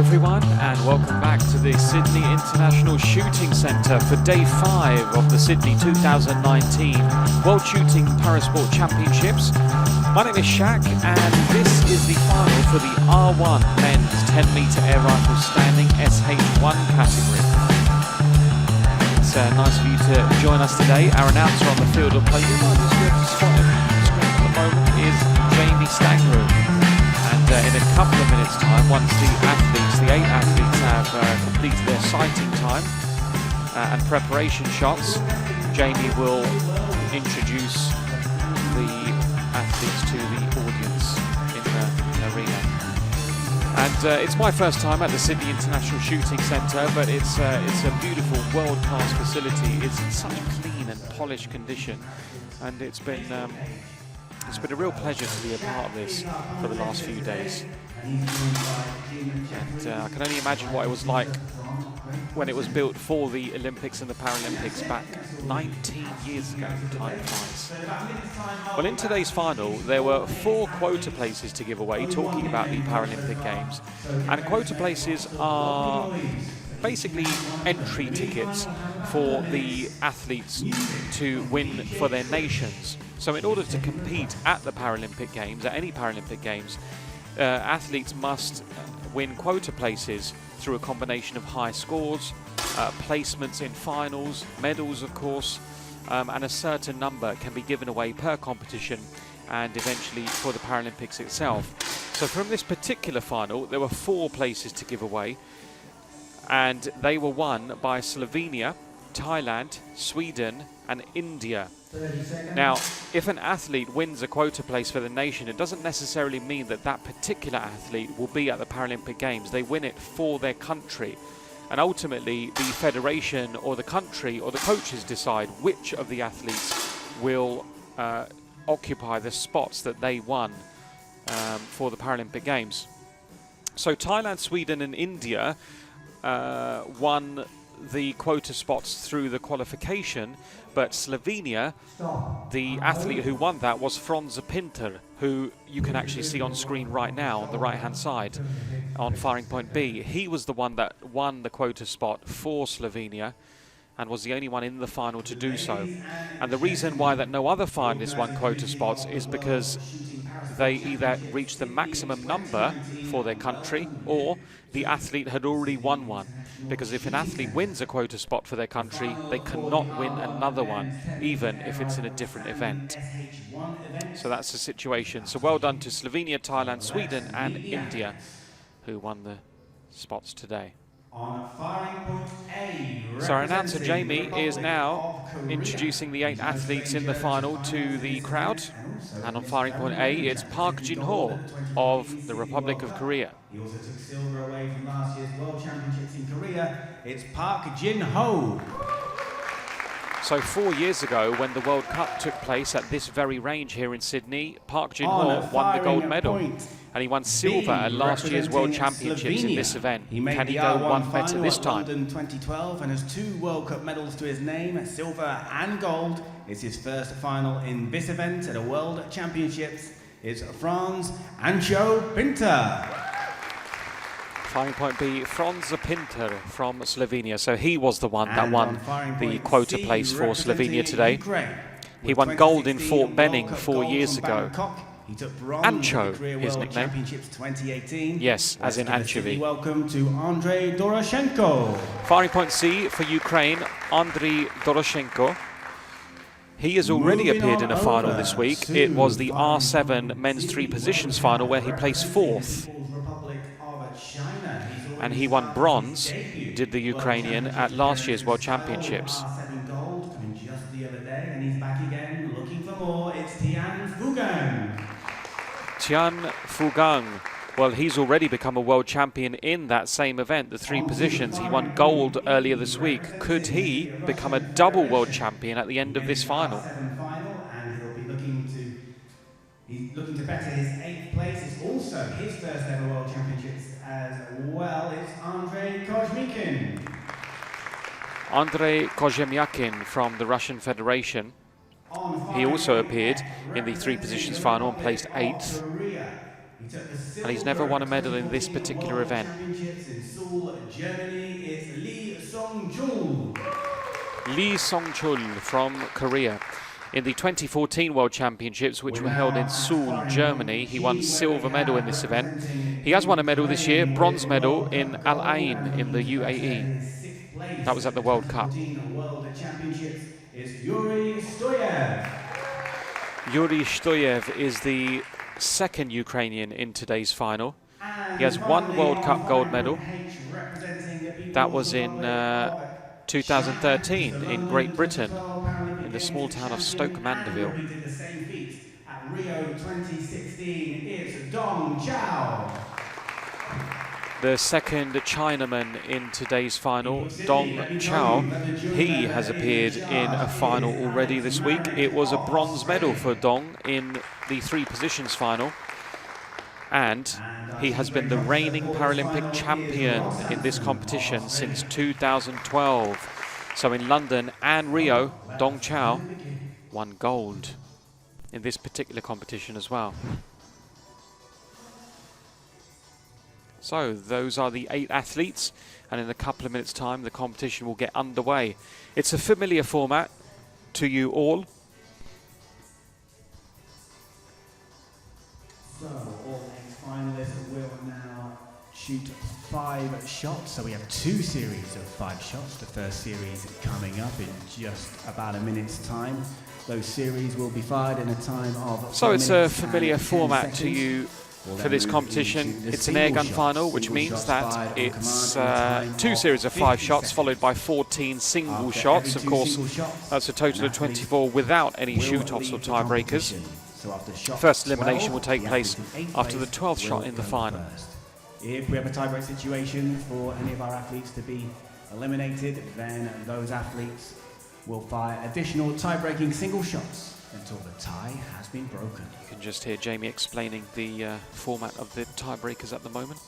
everyone, and welcome back to the Sydney International Shooting Centre for Day 5 of the Sydney 2019 World Shooting Parasport Championships. My name is Shaq, and this is the final for the R1 Men's 10-metre air rifle standing SH1 category. It's nice of you to join us today. Our announcer on the field of play, you might just be able to spot him on the screen at the moment, is Jamie Stangroom. And in a couple of minutes' time, once the 8 athletes have completed their sighting time and preparation shots, Jamie will introduce the athletes to the audience in the arena. And it's my first time at the Sydney International Shooting Centre, but it's a beautiful world-class facility. It's in such clean and polished condition, and it's been a real pleasure to be a part of this for the last few days. And I can only imagine what it was like when it was built for the Olympics and the Paralympics back 19 years ago. Time flies. Well, in today's final, there were 4 quota places to give away, talking about the Paralympic Games. And quota places are basically entry tickets for the athletes to win for their nations. So in order to compete at the Paralympic Games, at any Paralympic Games, athletes must win quota places through a combination of high scores, placements in finals, medals of course, and a certain number can be given away per competition and eventually for the Paralympics itself. So from this particular final, there were 4 places to give away, and they were won by Slovenia, Thailand, Sweden and India. Now, if an athlete wins a quota place for the nation, it doesn't necessarily mean that that particular athlete will be at the Paralympic Games. They win it for their country. And ultimately, the federation or the country or the coaches decide which of the athletes will occupy the spots that they won for the Paralympic Games. So Thailand, Sweden and India won the quota spots through the qualification, but Slovenia, the athlete who won that was Franz Pinter, who you can actually see on screen right now on the right hand side on firing point B. He was the one that won the quota spot for Slovenia and was the only one in the final to do so. And the reason why that no other finalists won quota spots is because they either reached the maximum number for their country or the athlete had already won one. Because if an athlete wins a quota spot for their country, they cannot win another one, even if it's in a different event. So that's the situation. So well done to Slovenia, Thailand, Sweden and India, who won the spots today. So our announcer Jamie is now introducing the 8 athletes in the final to the crowd. And on firing point A, it's Park Jin-ho of the Republic of Korea. He also took silver away from last year's World Championships in Korea. It's Park Jin-ho. So 4 years ago, when the World Cup took place at this very range here in Sydney, Park Jin-ho won the gold medal. And he won silver at last year's World Championships in this event. Can he go one better this time? London 2012 and has 2 World Cup medals to his name, silver and gold. It's his first final in this event at a World Championships. It's Franz Pinter. Firing point B, Franz Pinter from Slovenia. So he was the one that won the quota place for Slovenia today. He won gold in Fort Benning 4 years ago. He took bronze Ancho, in the his World nickname. Championships 2018. Yes, as in anchovy. Welcome to Andrei Doroshenko. Firing point C for Ukraine, Andrei Doroshenko. He has already appeared in a final this week. It was the R7 men's 3 positions final where he placed 4th. And he won bronze, did the Ukrainian, at last year's World Championships. Just the other day, and he's back again looking for more. It's Tian Fugang. Tian Fugang. Well, he's already become a world champion in that same event, the 3 positions. He won gold earlier this week. Could he become a double world champion at the end of this final? And he'll be he's looking to better his 8th place. It's also his first ever World Championships as well. It's Andrei Kozhemyakin. Andrei Kozhemyakin from the Russian Federation. He also appeared in the 3 positions final and placed 8th. and he's never won a medal in this particular event. Championships in Seoul, Germany, it's Lee Song-chul. Lee Song-chul from Korea. In the 2014 World Championships, which were held in Seoul, Germany, he won silver medal in this event. He has won a medal this year, bronze medal in Al Ain in the UAE. That was at the World Cup. Yuri Stoyev is the second Ukrainian in today's final. He has one World Cup gold medal. That was in 2013 in Great Britain, in the small town of Stoke Mandeville. The second Chinaman in today's final, Dong Chao, he has appeared in a final already this week. It was a bronze medal for Dong in the three positions final, and he has been the reigning Paralympic champion in this competition since 2012. So in London and Rio, Dong Chao won gold in this particular competition as well. So those are the 8 athletes, and in a couple of minutes' time the competition will get underway. It's a familiar format to you all. So all 8 finalists will now shoot 5 shots. So we have 2 series of 5 shots. The first series coming up in just about a minute's time. Those series will be fired in a time of... So it's a familiar format to you for this competition. It's an air gun final, which means that it's 2 series of 5 shots followed by 14 single shots. Of course, that's a total of 24 without any shoot-offs or tiebreakers. First elimination will take place after the 12th shot in the final. If we have a tiebreak situation for any of our athletes to be eliminated, then those athletes will fire additional tie-breaking single shots until the tie has been broken. You can just hear Jamie explaining the format of the tiebreakers at the moment.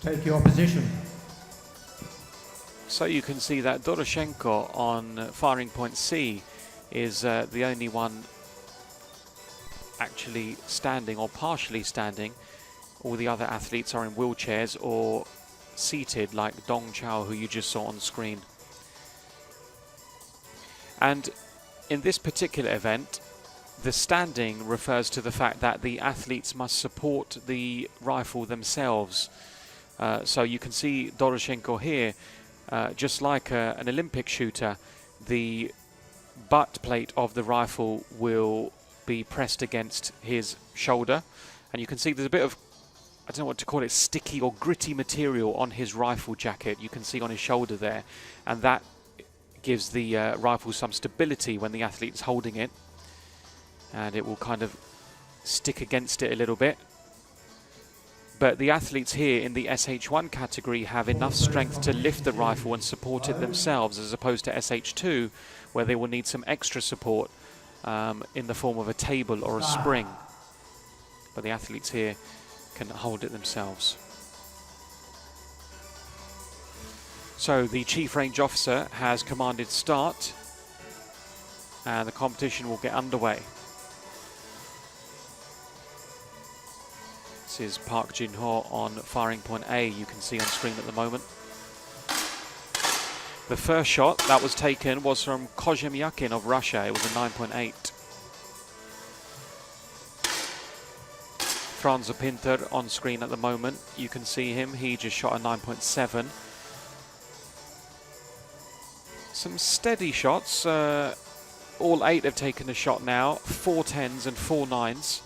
Take your position. So you can see that Doroshenko on firing point C is the only one actually standing or partially standing. All the other athletes are in wheelchairs or seated, like Dong Chao, who you just saw on screen. And in this particular event, the standing refers to the fact that the athletes must support the rifle themselves. So you can see Doroshenko here, just like an Olympic shooter, the butt plate of the rifle will be pressed against his shoulder, and you can see there's a bit of, I don't know what to call it, sticky or gritty material on his rifle jacket. You can see on his shoulder there, and that gives the rifle some stability when the athlete's holding it, and it will kind of stick against it a little bit. But the athletes here in the SH1 category have enough strength to lift the rifle and support it themselves, as opposed to SH2, where they will need some extra support in the form of a table or a spring. But the athletes here can hold it themselves. So the Chief Range Officer has commanded start, and the competition will get underway. This is Park Jin-ho on firing point A, you can see on screen at the moment. The first shot that was taken was from Kozhemyakin of Russia. It was a 9.8. Franz Pinter on screen at the moment. You can see him. He just shot a 9.7. Some steady shots. All 8 have taken a shot now. 4 10s and 4 9s.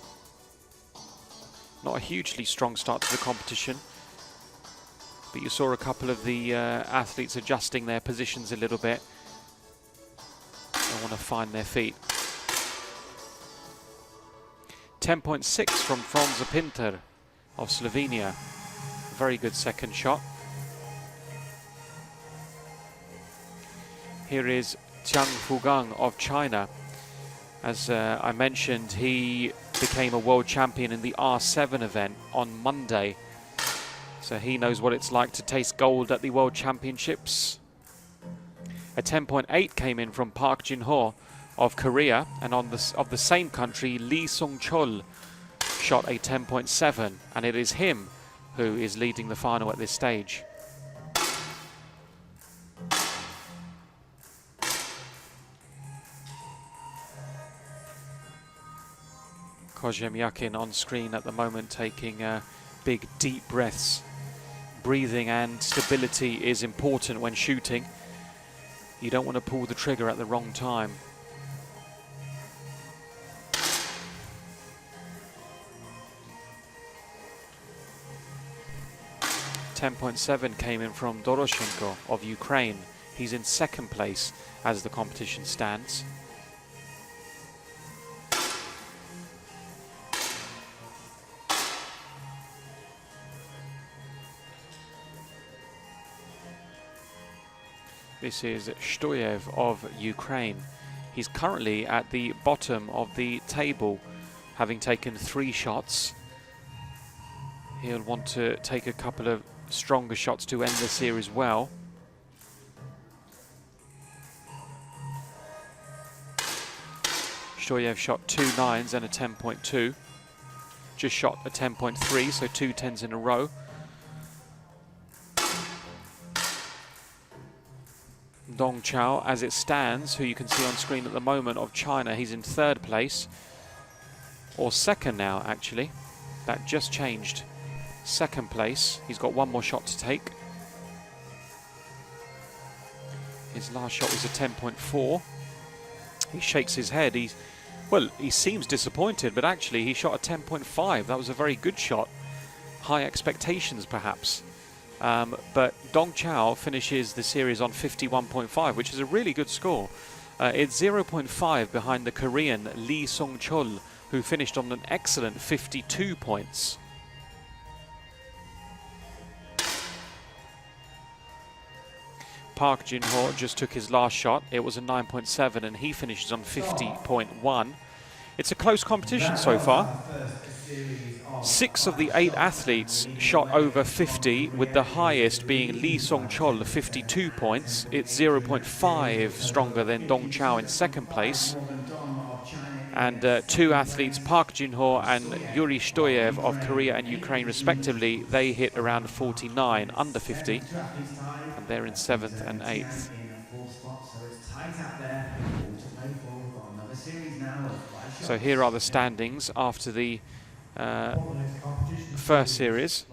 Not a hugely strong start to the competition. But you saw a couple of the athletes adjusting their positions a little bit. They want to find their feet. 10.6 from Franz Pinter of Slovenia. Very good second shot. Here is Tiang Fugang of China. As I mentioned, he became a world champion in the R7 event on Monday. So he knows what it's like to taste gold at the World Championships. A 10.8 came in from Park Jin-ho of Korea, and of the same country, Lee Song-chul shot a 10.7, and it is him who is leading the final at this stage. Kozhemyakin on screen at the moment taking big deep breaths. Breathing and stability is important when shooting. You don't want to pull the trigger at the wrong time. .7 came in from Doroshenko of Ukraine. He's in second place as the competition stands. This is Shtoyev of Ukraine. He's currently at the bottom of the table, having taken 3 shots. He'll want to take a couple of stronger shots to end the series well. Shtoyev shot 2 9s and a 10.2. Just shot a 10.3, so 2 10s in a row. Dong Chao, as it stands, who you can see on screen at the moment, of China, he's in 3rd place. Or 2nd now, actually. That just changed. 2nd place. He's got 1 more shot to take. His last shot was a 10.4. He shakes his head. He seems disappointed, but actually he shot a 10.5. That was a very good shot. High expectations, perhaps. But Dong Chao finishes the series on 51.5, which is a really good score. It's 0.5 behind the Korean Lee Sung-chul, who finished on an excellent 52 points. Park Jin-ho just took his last shot. It was a 9.7 and he finishes on 50.1. It's a close competition so far. 6 of the 8 athletes shot over 50, with the highest being Lee Sung-chul, 52 points. It's 0.5 stronger than Dong Chao in 2nd place. And 2 athletes, Park Jin-ho and Yuri Shtoyev of Korea and Ukraine respectively, they hit around 49, under 50, and they're in 7th and 8th. So here are the standings after the first series.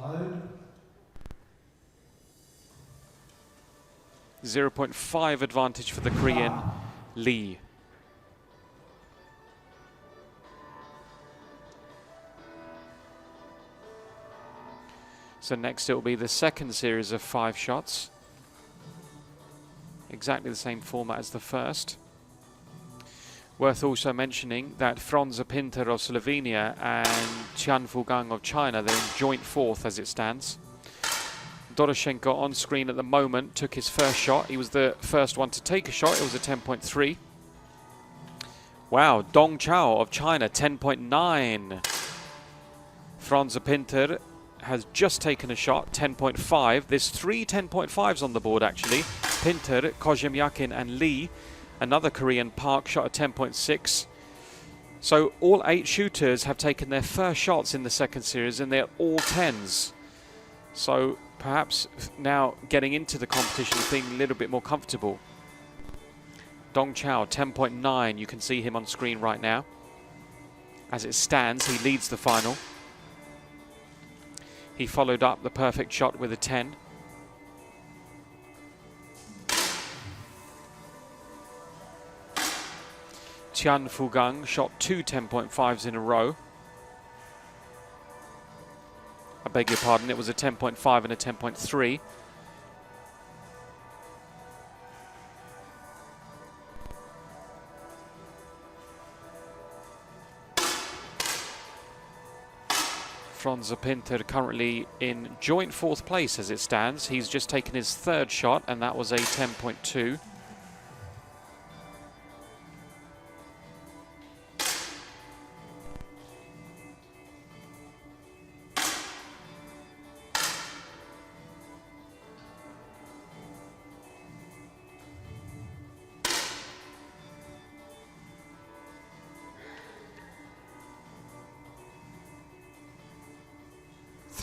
0.5 advantage for the Korean Lee. So next it will be the second series of 5 shots. Exactly the same format as the first. Worth also mentioning that Franz Pinter of Slovenia and Qian Fugang of China, they're in joint 4th as it stands. Doroshenko on screen at the moment took his first shot. He was the first one to take a shot. It was a 10.3. Wow, Dong Chao of China, 10.9. Franz Pinter has just taken a shot, 10.5. There's 3 10.5s on the board actually. Pinter, Kozhemyakin and Lee. Another Korean, Park, shot a 10.6. So all 8 shooters have taken their first shots in the second series and they're all 10s. So perhaps now getting into the competition feeling a little bit more comfortable. Dong Chao, 10.9. You can see him on screen right now. As it stands, he leads the final. He followed up the perfect shot with a 10. Qian Fugang shot 2 10.5s in a row. I beg your pardon, it was a 10.5 and a 10.3. Franz Pinter currently in joint 4th place as it stands. He's just taken his 3rd shot and that was a 10.2.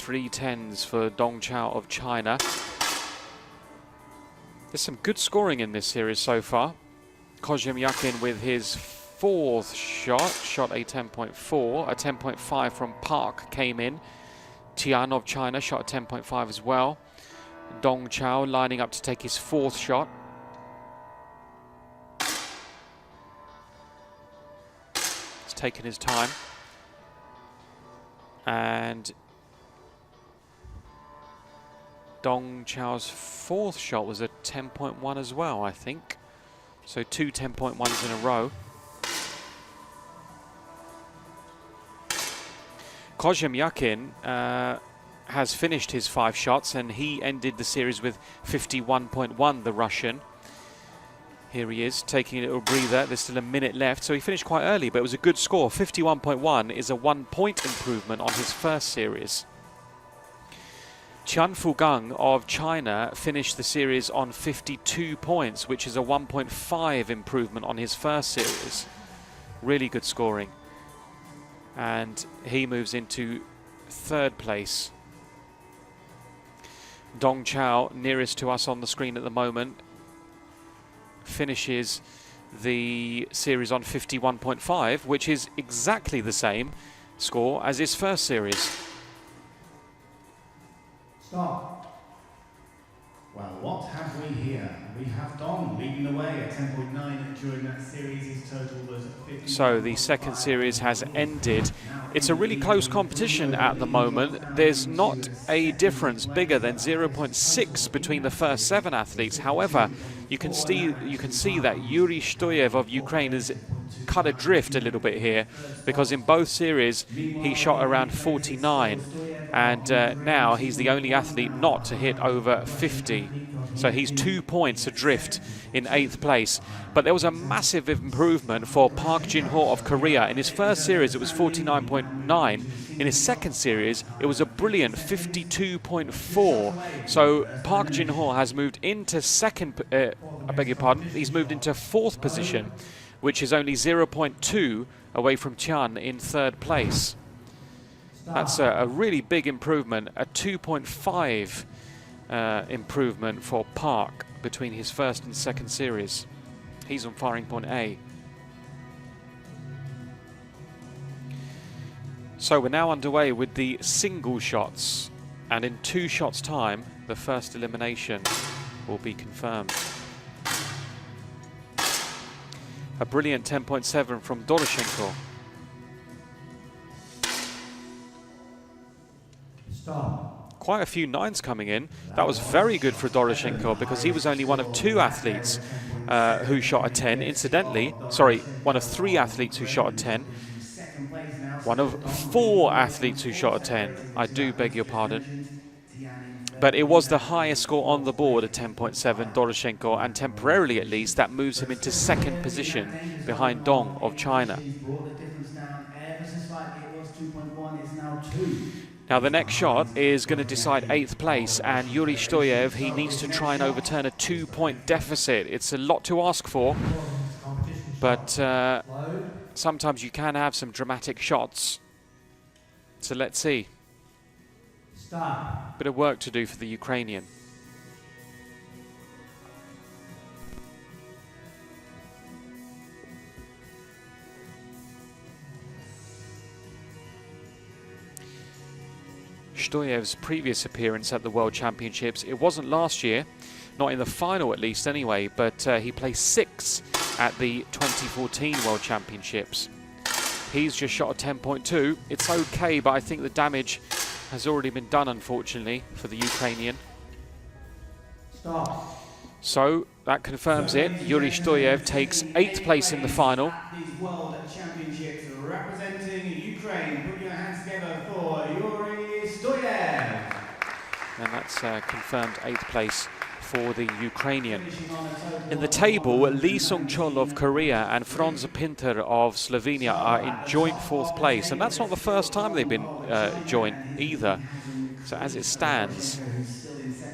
3-10s for Dong Chao of China. There's some good scoring in this series so far. Kojim Yakin with his fourth shot a 10.4. A 10.5 from Park came in. Tian of China shot a 10.5 as well. Dong Chao lining up to take his fourth shot. He's taken his time. And Dong Chao's fourth shot was a 10.1 as well, I think. So two 10.1s in a row. Kojim Yakin has finished his 5 shots, and he ended the series with 51.1, the Russian. Here he is, taking a little breather. There's still a minute left, so he finished quite early, but it was a good score. 51.1 is a 1-point improvement on his first series. Qian Fugang of China finished the series on 52 points, which is a 1.5 improvement on his first series. Really good scoring. And he moves into 3rd place. Dong Chao, nearest to us on the screen at the moment, finishes the series on 51.5, which is exactly the same score as his first series. Stop. Well, what have we here? We have Dong leading the way at 10.9 during that series. His total was 50. So the second series has ended. It's a really close competition at the moment. There's not a difference bigger than 0.6 between the first 7 athletes. However, you can see that Yuri Shtoyev of Ukraine has cut adrift a little bit here, because in both series he shot around 49, and now he's the only athlete not to hit over 50. So he's 2 points adrift in 8th place. But there was a massive improvement for Park Jin-ho of Korea. In his first series it was 49.9. In his second series it was a brilliant 52.4. So Park Jin-ho has moved into he's moved into 4th position, which is only 0.2 away from Tian in 3rd place. That's a really big improvement, a 2.5 improvement for Park between his first and second series. He's on firing point A. So we're now underway with the single shots, and in 2 shots time the first elimination will be confirmed. A brilliant 10.7 from Doroshenko. Quite a few 9s coming in. That was very good for Doroshenko, because he was only one of 2 athletes who shot a 10. Incidentally, sorry, one of 3 athletes who shot a 10. One of 4 athletes who shot a 10. I do beg your pardon. But it was the highest score on the board at 10.7, Doroshenko, and temporarily at least that moves him into 2nd position behind Dong of China. Now the next shot is going to decide 8th place, and Yuri Shtoyev, he needs to try and overturn a 2-point deficit. It's a lot to ask for, but sometimes you can have some dramatic shots. So let's see. Bit of work to do for the Ukrainian. Shtoyev's previous appearance at the World Championships, it wasn't last year, not in the final at least anyway, but he placed 6th at the 2014 World Championships. He's just shot a 10.2. It's okay, but I think the damage has already been done, unfortunately, for the Ukrainian. So that confirms it. Yuri Shtoyev takes 8th place in the final. These World Championships representing Ukraine. Put your hands together for Yuri Shtoyev. And that's confirmed 8th place for the Ukrainian. In the table, Lee Sung-chol of Korea and Franz Pinter of Slovenia are in joint 4th place, and that's not the first time they've been joint either. So as it stands,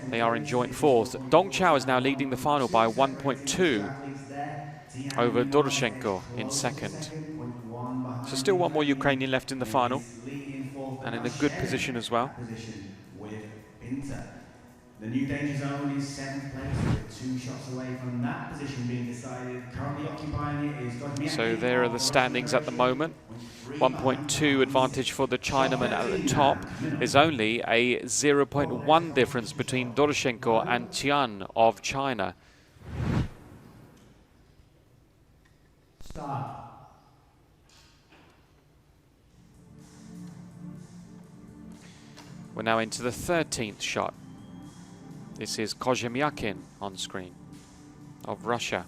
they are in joint 4th. Dong Chao is now leading the final by 1.2 over Doroshenko in 2nd. So still one more Ukrainian left in the final. and in a good position as well. Position with Pinter. The new danger zone is 7th place, with 2 shots away from that position being decided. Currently occupying it is Godmiak. So there are the standings at the moment. 1.2 advantage for the Chinaman at the top. There's only a 0.1 difference between Doroshenko and Tian of China. Start. We're now into the 13th shot. This is Kozhemyakin on screen of Russia.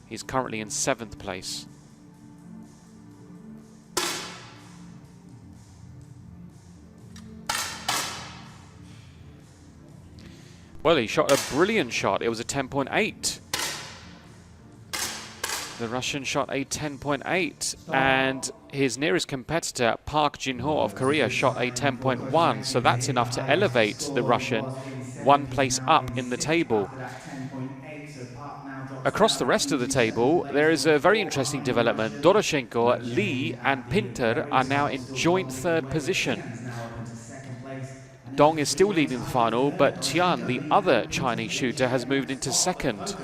He's currently in 7th place. Well, he shot a brilliant shot. It was a 10.8. The Russian shot a 10.8, and his nearest competitor, Park Jin-ho of Korea, shot a 10.1, so that's enough to elevate the Russian 1 place up in the table. Across the rest of the table, there is a very interesting development. Doroshenko, Lee and Pinter are now in joint 3rd position. Dong is still leading the final, but Tian, the other Chinese shooter, has moved into 2nd.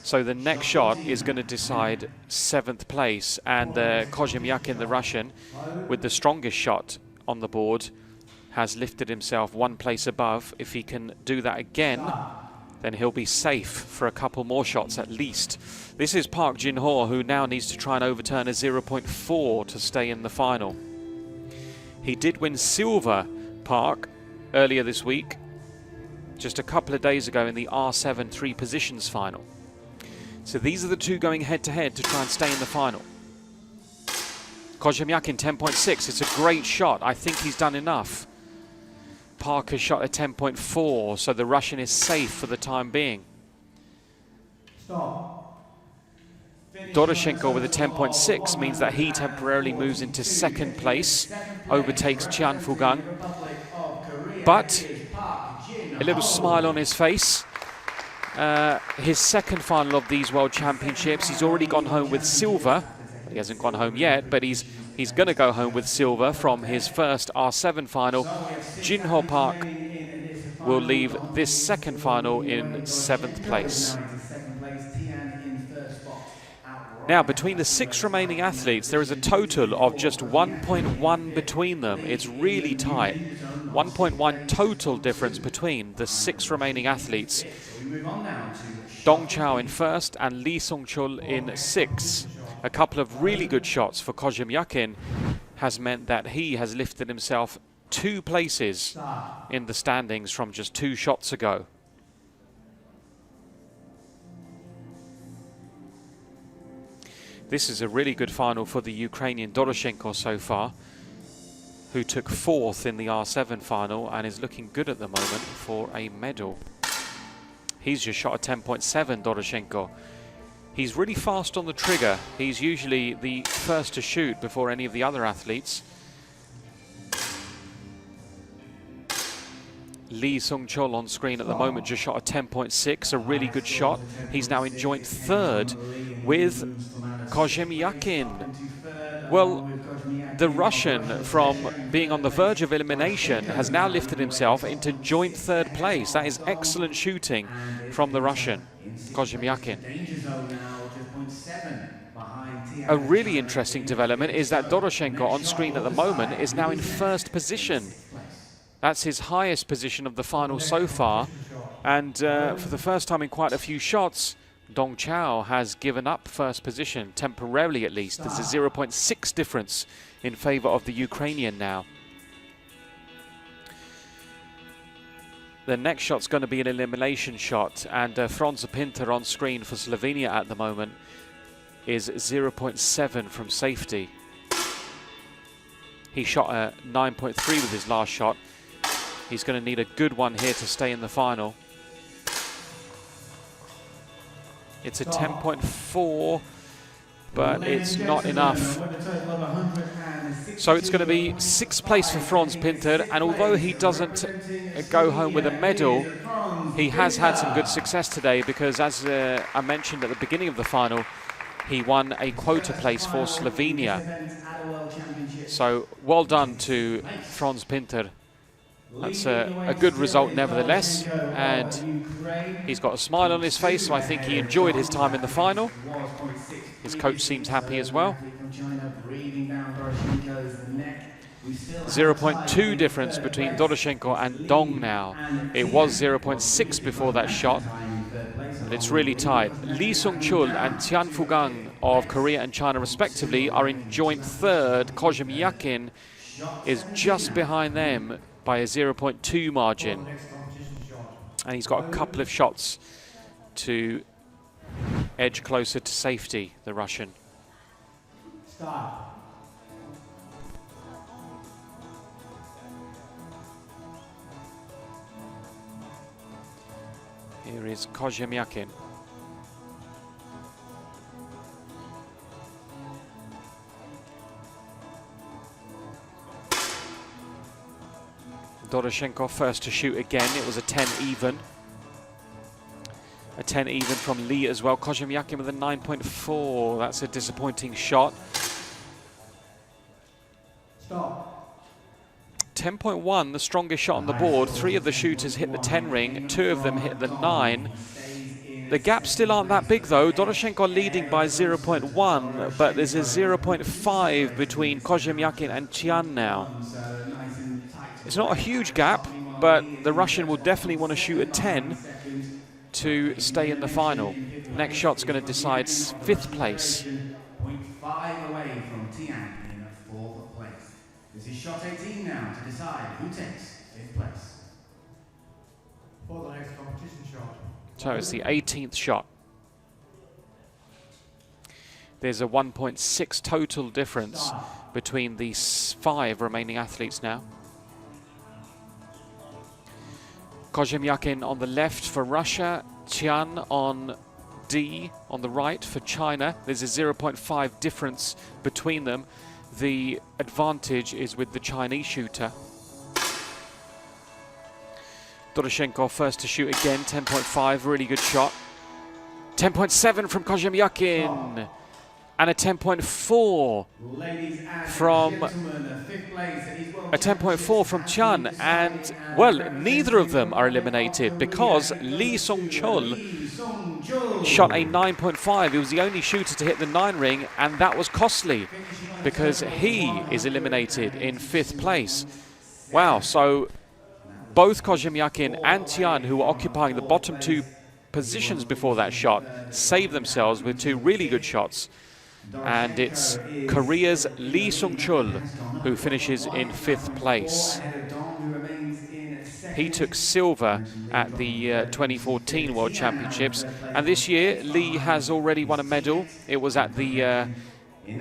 So the next shot is going to decide 7th place, and Kozhemyakin, the Russian, with the strongest shot on the board, has lifted himself 1 place above. If he can do that again, then he'll be safe for a couple more shots at least. This is Park Jin-ho, who now needs to try and overturn a 0.4 to stay in the final. He did win silver, Park, earlier this week, just a couple of days ago in the R7 3 positions final. So these are the two going head-to-head to try and stay in the final. Kozhemyakin 10.6, it's a great shot. I think he's done enough. Park has shot a 10.4, so the Russian is safe for the time being. Doroshenko with a 10.6 means that he temporarily moves into 2nd place, overtakes Tian Fugang. But a little smile on his face. His 2nd final of these World Championships. He's already gone home with silver. He hasn't gone home yet, but he's going to go home with silver from his first R7 final. Jin-ho Park will leave this 2nd final in 7th place. Now, between the 6 remaining athletes, there is a total of just 1.1 between them. It's really tight. 1.1 total difference between the 6 remaining athletes. Dong Chao in 1st and Lee Sung-chul in 6th. A couple of really good shots for Kozhemyakin has meant that he has lifted himself 2 places in the standings from just 2 shots ago. This is a really good final for the Ukrainian Doroshenko so far, who took 4th in the R7 final and is looking good at the moment for a medal. He's just shot a 10.7, Doroshenko. He's really fast on the trigger. He's usually the first to shoot before any of the other athletes. Lee Sung-chul on screen at the moment just shot a 10.6, a really good shot. He's now in joint 3rd with Kozhemyakin. Well, the Russian, from being on the verge of elimination, has now lifted himself into joint 3rd place. That is excellent shooting from the Russian, Kozhemyakin. A really interesting development is that Doroshenko on screen at the moment is now in 1st position. That's his highest position of the final so far. And for the first time in quite a few shots, Dong Chao has given up 1st position, temporarily at least. There's a 0.6 difference in favour of the Ukrainian now. The next shot's going to be an elimination shot, and Franz Pinter on screen for Slovenia at the moment is 0.7 from safety. He shot a 9.3 with his last shot. He's going to need a good one here to stay in the final. It's a 10.4, but it's not enough. So it's going to be 6th place for Franz Pinter, and although he doesn't go home with a medal, he has had some good success today because, as I mentioned at the beginning of the final, he won a quota place for Slovenia. So well done to Franz Pinter. That's a good result nevertheless, and he's got a smile on his face, so I think he enjoyed his time in the final. His coach seems happy as well. 0.2 difference between Doroshenko and Dong now. It was 0.6 before that shot, and it's really tight. Lee Sung-chul and Tian Fugang of Korea and China respectively are in joint third. Kojim Yakin is just behind them by a 0.2 margin, and he's got a couple of shots to edge closer to safety, the Russian. Here is Kojim Yakin. Doroshenko first to shoot again. It was a 10 even. A 10 even from Lee as well. Kojim Yakin with a 9.4. That's a disappointing shot. Stop. 10.1, the strongest shot on the board. 3 of the shooters hit the 10 ring. 2 of them hit the 9. The gaps still aren't that big though. Doroshenko leading by 0.1, but there's a 0.5 between Kojim Yakin and Tian now. It's not a huge gap, but the Russian will definitely want to shoot a 10 to stay in the final. Next shot's going to decide 5th place. 0.5 away from Tian in 4th place. This is shot 18 now to decide who takes 5th place. For the next competition shot. So it's the 18th shot. There's a 1.6 total difference between the 5 remaining athletes now. Kojim Yakin on the left for Russia, Tian on D on the right for China. There's a 0.5 difference between them. The advantage is with the Chinese shooter. Doroshenko first to shoot again, 10.5, really good shot. 10.7 from Kojim Yakin. And a 10.4 from a 10.4 from Tian, and well, neither of them are eliminated because Lee Sung-chul shot a 9.5. He was the only shooter to hit the 9 ring, and that was costly because he is eliminated in 5th place. Wow, so both Kojim Yakin and Tian, who were occupying the bottom 2 positions before that shot, saved themselves with 2 really good shots. And it's Korea's Lee Sung-chul who finishes in 5th place. He took silver at the 2014 World Championships, and this year Lee has already won a medal. It was at the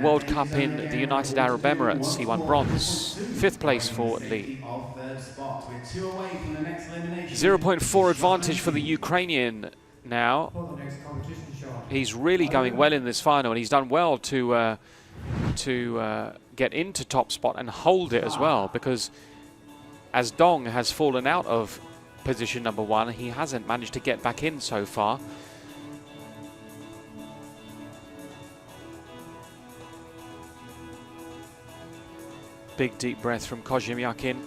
World Cup in the United Arab Emirates. He won bronze. 5th place for Lee. 0.4 advantage for the Ukrainian now. He's really going well in this final, and he's done well to get into top spot and hold it as well, because as Dong has fallen out of position number 1, he hasn't managed to get back in so far. Big deep breath from Kojim Yakin.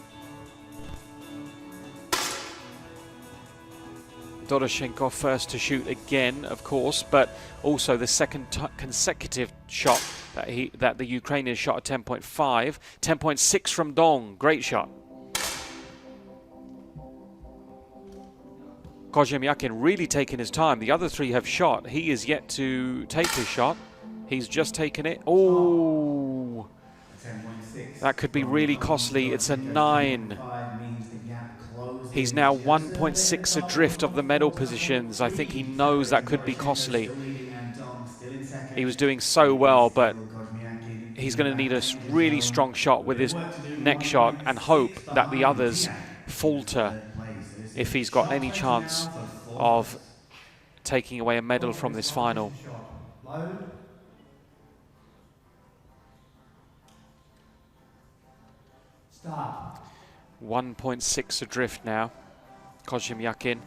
Doroshenko first to shoot again, of course, but also the second consecutive shot that the Ukrainians shot at 10.5. 10.6 from Dong, great shot. Kojim Yakin really taking his time. The other 3 have shot. He is yet to take his shot. He's just taken it. Oh, that could be really costly. It's a 9. He's now 1.6 adrift of the medal positions. I think he knows that could be costly. He was doing so well, but he's going to need a really strong shot with his next shot and hope that the others falter if he's got any chance of taking away a medal from this final. 1.6 adrift now, Kojim Yakin.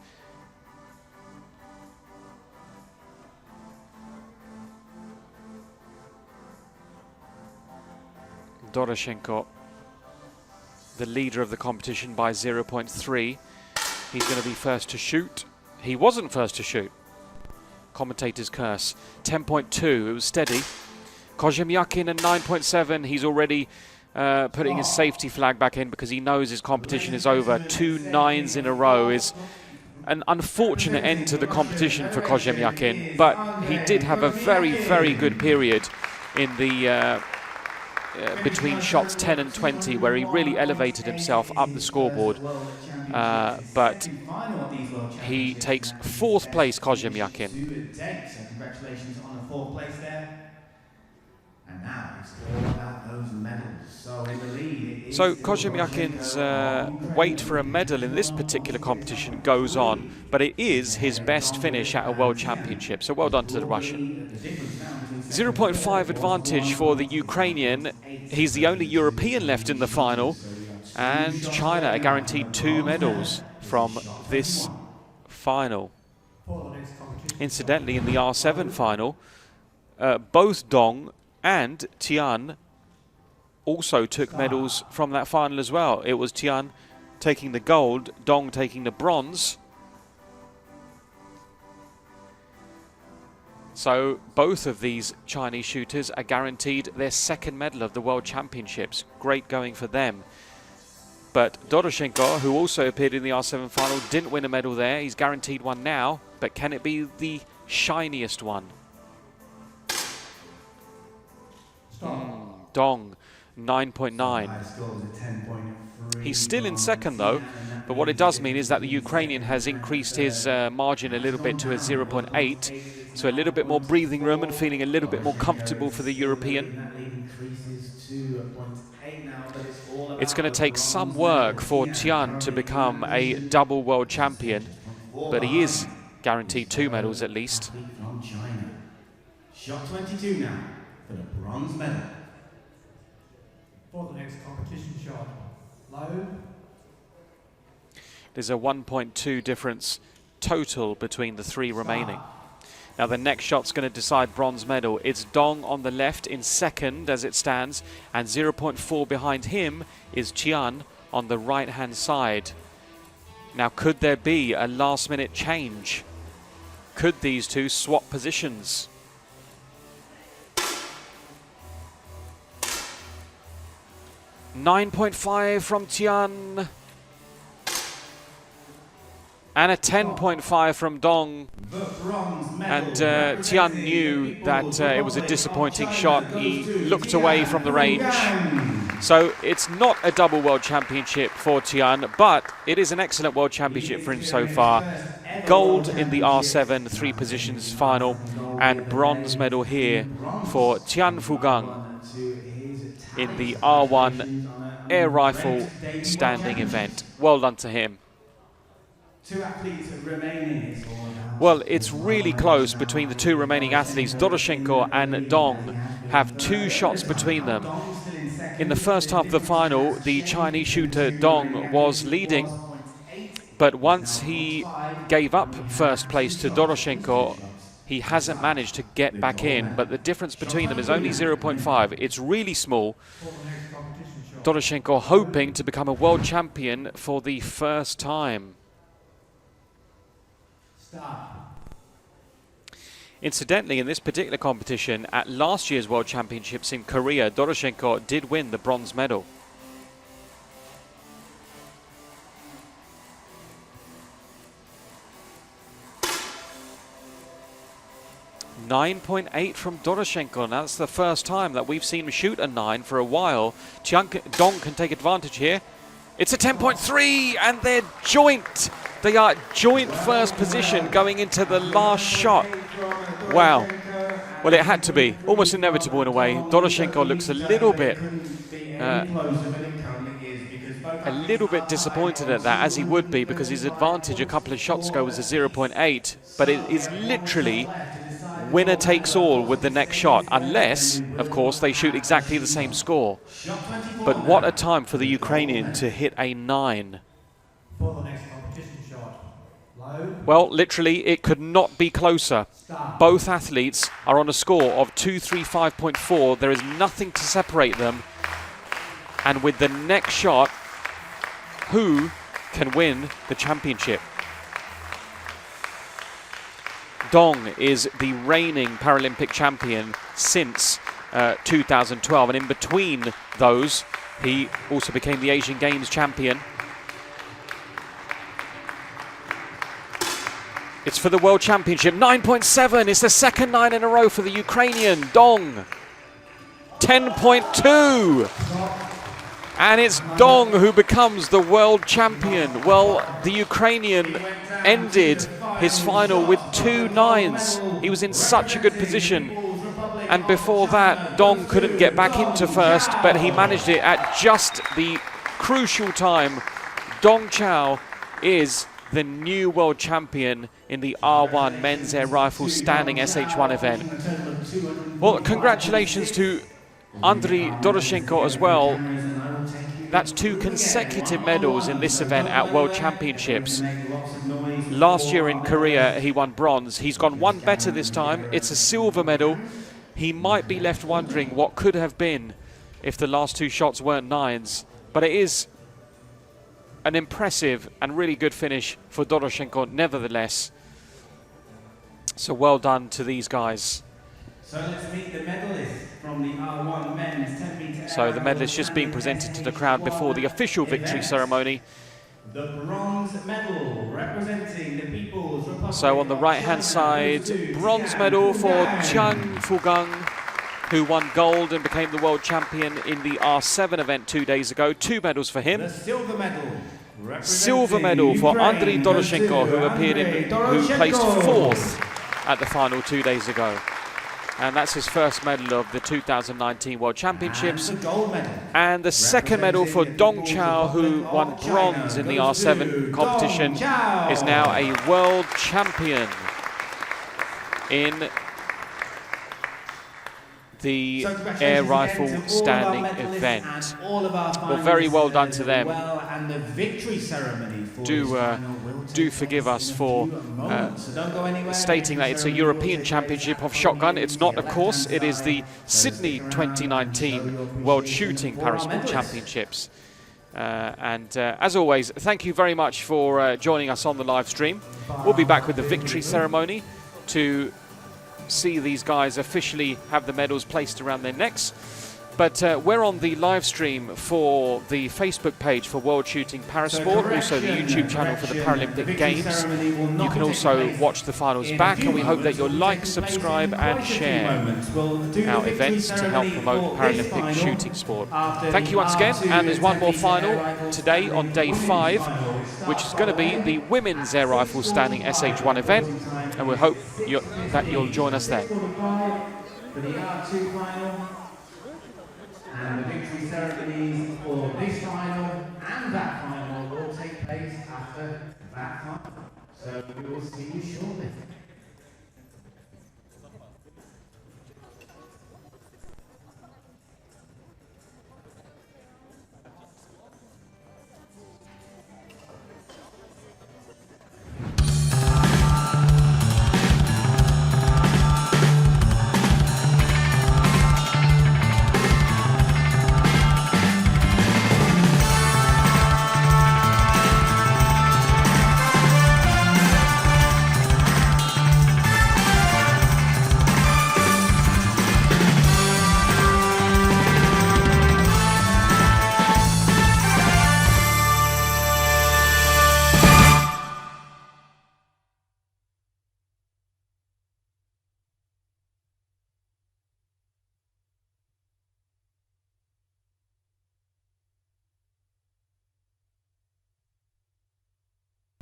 Doroshenko, the leader of the competition, by 0.3. He's going to be first to shoot. He wasn't first to shoot. Commentator's curse. 10.2, it was steady. Koziemyakin at 9.7, he's already putting his safety flag back in because he knows his competition is over. 2 9s in a row is an unfortunate end to the competition for Koziemyakin, but he did have a very, very good period in the between shots 10 and 20, where he really elevated himself up the scoreboard. But he takes 4th place, Koziemyakin. Congratulations on the 4th place there. And now it's all about those medals. So in the lead, so Koziemyakin's wait for a medal in this particular competition goes on, but it is his best finish at a World Championship. So well done to the Russian. 0.5 advantage for the Ukrainian. He's the only European left in the final, and China are guaranteed 2 medals from this final. Incidentally, in the R7 final, both Dong and Tian also took medals from that final as well. It was Tian taking the gold, Dong taking the bronze. So both of these Chinese shooters are guaranteed their 2nd medal of the World Championships. Great going for them. But Doroshenko, who also appeared in the R7 final, didn't win a medal there. He's guaranteed one now, but can it be the shiniest one? Dong, 9.9. He's still in 2nd though, but what it does mean is that the Ukrainian has increased his margin a little bit to a 0.8, so a little bit more breathing room and feeling a little bit more comfortable for the European. It's going to take some work for Tian to become a double world champion, but he is guaranteed 2 medals at least. Shot 22 now for the bronze medal. For the next competition shot, low. There's a 1.2 difference total between the 3 remaining. Now the next shot's going to decide bronze medal. It's Dong on the left in 2nd as it stands, and 0.4 behind him is Tian on the right-hand side. Now could there be a last-minute change? Could these two swap positions? .5 from Tian. And a 10.5 from Dong. And Tian knew that it was a disappointing shot. He looked away from the range. So it's not a double world championship for Tian, but it is an excellent world championship for him so far. Gold in the R7 3 positions final, and bronze medal here for Tian Fugang in the R1 air rifle standing event. Well done to him. 2 athletes remaining. Well, it's really close between the 2 remaining athletes. Doroshenko and Dong have 2 shots between them. In the first half of the final, the Chinese shooter Dong was leading, but once he gave up first place to Doroshenko, he hasn't managed to get back in, but the difference between them is only 0.5. It's really small. Doroshenko hoping to become a world champion for the first time. Incidentally, in this particular competition, at last year's World Championships in Korea, Doroshenko did win the bronze medal. .8 from Doroshenko, and that's the first time that we've seen him shoot a 9 for a while. Dong can take advantage here. It's a 10.3, and they're joint. They are joint first position going into the last shot. Wow. Well, it had to be. Almost inevitable in a way. Doroshenko looks a little bit disappointed at that, as he would be, because his advantage a couple of shots ago was a 0.8. But it is literally winner takes all with the next shot, unless, of course, they shoot exactly the same score. But what a time for the Ukrainian to hit a 9. For the next competition shot, low. Well, literally, it could not be closer. Both athletes are on a score of 235.4. There is nothing to separate them. And with the next shot, who can win the championship? Dong is the reigning Paralympic champion since 2012, and in between those, he also became the Asian Games champion. It's for the World Championship. 9.7. It's the second 9 in a row for the Ukrainian, Dong. 10.2. And it's Dong who becomes the world champion. Well, the Ukrainian ended his final with 2 9s. He was in such a good position. And before that, Dong couldn't get back into first, but he managed it at just the crucial time. Dong Chao is the new world champion in the R1 men's air rifle standing SH1 event. Well, congratulations to Andriy Doroshenko as well. That's 2 consecutive medals in this event at World Championships. Last year in Korea, he won bronze. He's gone one better this time. It's a silver medal. He might be left wondering what could have been if the last 2 shots weren't 9s. But it is an impressive and really good finish for Doroshenko nevertheless. So well done to these guys. So let's meet the medalists from the R1 men's 10 meter. So the medalists just being presented to the crowd before the official victory ceremony. The bronze medal representing the People's Republic. So on the right hand side, bronze medal for Chang Fugang, who won gold and became the world champion in the R7 event 2 days ago. 2 medals for him. The silver medal. Silver medal for Andriy Doroshenko, who placed 4th at the final 2 days ago. And that's his first medal of the 2019 World Championships. And the gold medal. And the second medal for Dong Chao, who won bronze in the R7 competition, is now a world champion in the air rifle standing event. Well, very well done to them. Do forgive us for stating that it's a European Championship of shotgun. It's not, of course. It is the Sydney 2019 World Shooting Parasport Championships. As always, thank you very much for joining us on the live stream. We'll be back with the victory ceremony to see these guys officially have the medals placed around their necks. But we're on the live stream for the Facebook page for World Shooting Parasport, also the YouTube channel for the Paralympic Games. You can also watch the finals back, and we hope that you'll like, subscribe and share our events to help promote Paralympic shooting sport. Thank you once again, and there's one more final today on day 5, which is going to be the women's air rifle standing SH1 event, and we hope that you'll join us then. And the victory ceremonies for this final and that final will take place after that final. So we will see you shortly.